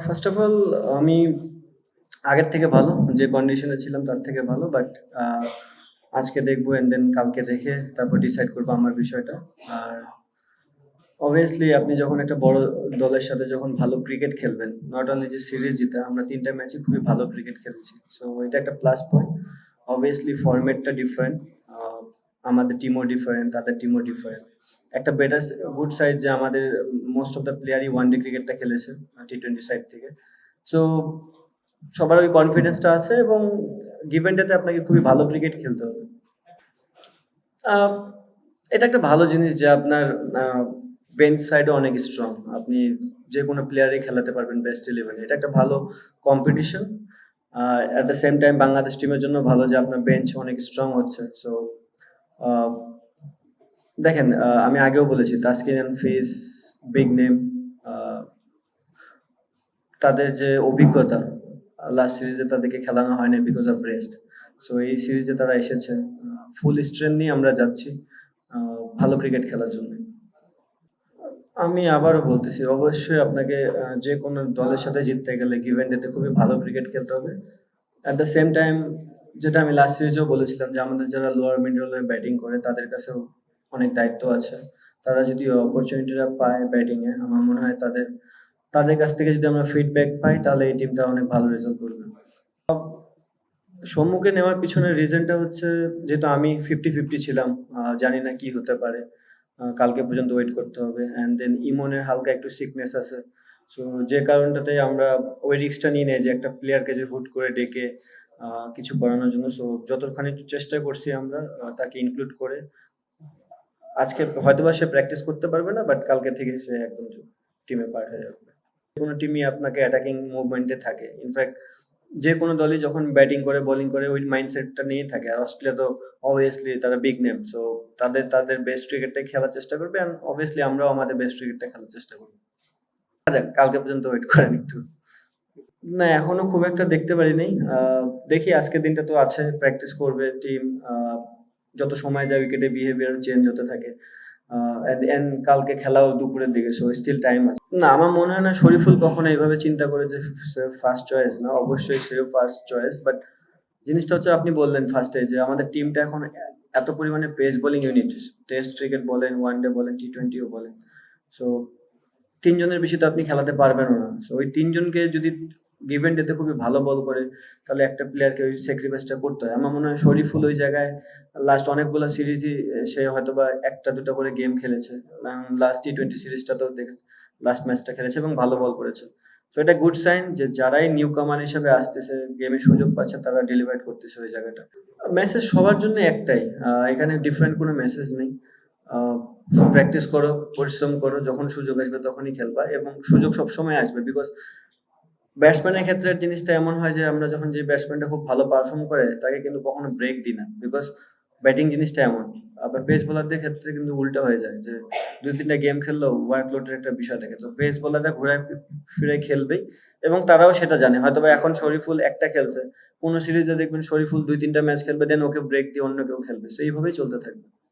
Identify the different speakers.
Speaker 1: First of all আমি আগের থেকে ভালো, যে কন্ডিশনে ছিলাম তার থেকে ভালো। বাট আজকে দেখবো এন্ড দেন কালকে দেখে তারপর ডিসাইড করবো আমার বিষয়টা। আর অবভিয়াসলি আপনি যখন একটা বড় দলের সাথে যখন ভালো ক্রিকেট খেলবেন, নট অনলি যে সিরিজ জিতা, আমরা ৩ টা ম্যাচই খুবই ভালো ক্রিকেট খেলেছি। সো এটা একটা প্লাস পয়েন্ট। অবভিয়াসলি ফরম্যাটটা ডিফারেন্ট, আমাদের টিমও ডিফারেন্ট, তাদের টিমও ডিফারেন্ট। একটা বেটার গুড সাইড যে আমাদের মোস্ট অফ দ্য প্লেয়ারই ওয়ান ডে ক্রিকেটটা খেলেছে টি-20 সাইড থেকে। সো সবার ওই কনফিডেন্সটা আছে এবং গিভেন ডেতে আপনাকে খুবই ভালো ক্রিকেট খেলতে হবে। আহ, এটা একটা ভালো জিনিস যে আপনার বেঞ্চ সাইডে অনেক স্ট্রং, আপনি যে কোনো প্লেয়ারই খেলাতে পারবেন বেস্ট ইলেভেনে। এটা একটা ভালো কম্পিটিশন। আর at the same time Bangladesh টিমের জন্য ভালো যে আপনার বেঞ্চ অনেক স্ট্রং হচ্ছে। সো দেখেন, আমি আগেও বলেছি Taskin and Fizz, big name, তাদের যে অভিজ্ঞতা, লাস্ট সিরিজে তাদেরকে খেলানো হয়নি বিকজ অফ রেস্ট। সো এই সিরিজে তারা এসেছে, ফুল স্ট্রেংথ নিয়ে আমরা যাচ্ছি ভালো ক্রিকেট খেলার জন্য। আমি আবারও বলতেছি, অবশ্যই আপনাকে যে কোনো দলের সাথে জিততে গেলে গিভেন ডেতে খুবই ভালো ক্রিকেট খেলতে হবে। অ্যাট দ্য সেম টাইম, যেটা আমি লাস্ট সিরিজেও বলেছিলাম যে আমাদের যারা লোয়ার মিডলে ব্যাটিং করে তাদের কাছেও অনেক দায়িত্ব আছে। তারা যদি অপরচুনিটিটা পায় ব্যাটিংয়ে, আমার মনে হয় তাদের তাদের কাছ থেকে যদি আমরা ফিডব্যাক পাই তাহলে এই টিমটা অনেক ভালো রেজাল্ট করবে। সম্মুখে নেওয়ার পিছনের রিজনটা হচ্ছে, যেহেতু আমি 50-50 ছিলাম, জানি না কি হতে পারে। কালকে পর্যন্ত ওয়েট করতে হবে। অ্যান্ড দেন ইমনের হালকা একটু সিকনেস আছে। সো যে কারণটাতে আমরা ওই রিস্কটা নিয়ে নেই যে একটা প্লেয়ারকে যে হুট করে ডেকে কিছু করানোর জন্য। সো যতখানি চেষ্টা করছি আমরা তাকে ইনক্লুড করে। আজকে হয়তোবা সে প্র্যাকটিস করতে পারবে না, বাট কালকে থেকে সে একদম টিমে পার্ট হয়ে যাবে। কোনো টিমই আপনাকে অ্যাটাকিং মুভমেন্টে থাকে। ইনফ্যাক্ট যে কোনো দলই যখন ব্যাটিং করে বোলিং করে ওই মাইন্ডসেটটা নিয়েই থাকে। আর অস্ট্রেলিয়া তো অবভিয়াসলি তারা বিগ নেম, সো তাদের তাদের বেস্ট ক্রিকেটটাই খেলার চেষ্টা করবে। অ্যান্ড অবভিয়াসলি আমরাও আমাদের বেস্ট ক্রিকেটটা খেলার চেষ্টা করবো। যাক, কালকে পর্যন্ত ওয়েট করেন একটু। না, এখনো খুব একটা দেখতে পারিনি। দেখি আজকের দিনটা তো আছে, প্র্যাকটিস করবে টিম। যত সময় যায় উইকেটে বিহেভিয়ার চেঞ্জ হতে থাকে। কালকে খেলাও দুপুরের দিকে, সো স্টিল টাইম আছে। না, আমার মনে হয় না শরীফুল কখনো এইভাবে চিন্তা করে যে ফার্স্ট চয়েস না। অবশ্যই সেও ফার্স্ট চয়েস, বাট জিনিসটা হচ্ছে আপনি বললেন ফার্স্টে যে আমাদের টিমটা এখন এত পরিমাণে pace bowling unit, test cricket বলেন, ওয়ান ডে বলেন, টি-20ও বলেন। সো ৩ জনের বেশি তো আপনি খেলাতে পারবেনও না। সো ওই ৩ জনকে যদি গিভেন ডেতে খুবই ভালো বল করে, তাহলে একটা প্লেয়ারকে ওই স্যাক্রিফাইসটা করতে হয়। আমার মনে হয় শরীফুল ওই জায়গায় লাস্ট অনেকগুলো সিরিজই সে হয়তোবা একটা দুটো করে গেম খেলেছে। লাস্ট টি-20 সিরিজটাতেও দেখে লাস্ট ম্যাচটা খেলেছে এবং ভালো বল করেছে। সো এটা গুড সাইন যে যারাই নিউ কামার হিসেবে আসতেছে, গেমে সুযোগ পাচ্ছে, তারা ডেলিভার করতেছে ওই জায়গাটা। মেসেজ সবার জন্য একটাই, এখানে ডিফারেন্ট কোনো মেসেজ নেই। প্র্যাকটিস করো, পরিশ্রম করো, যখন সুযোগ আসবে তখনই খেলবা এবং সুযোগ সবসময় আসবে। বিকজ ব্যাটসম্যানের ক্ষেত্রে জিনিসটা এমন হয় যে আমরা যখন যে ব্যাটসম্যানটা খুব ভালো পারফর্ম করে তাকে কিন্তু কখনো ব্রেক দিই না, বিকজ ব্যাটিং জিনিসটা এমন। আবার পেস বোলারদের ক্ষেত্রে কিন্তু উল্টা হয়ে যায় যে ২-৩টা গেম খেললেও ওয়ার্কলোডের একটা বিষয় থাকে। তো পেস বোলাররা ঘুরায় ফিরে খেলবেই এবং তারাও সেটা জানে। হয়তোবা এখন শরীফুল একটা খেলছে, কোনো সিরিজে দেখবেন শরীফুল ২-৩টা ম্যাচ খেলবে, দেন ওকে ব্রেক দিয়ে অন্য কেউ খেলবে। সো এইভাবেই চলতে থাকবে।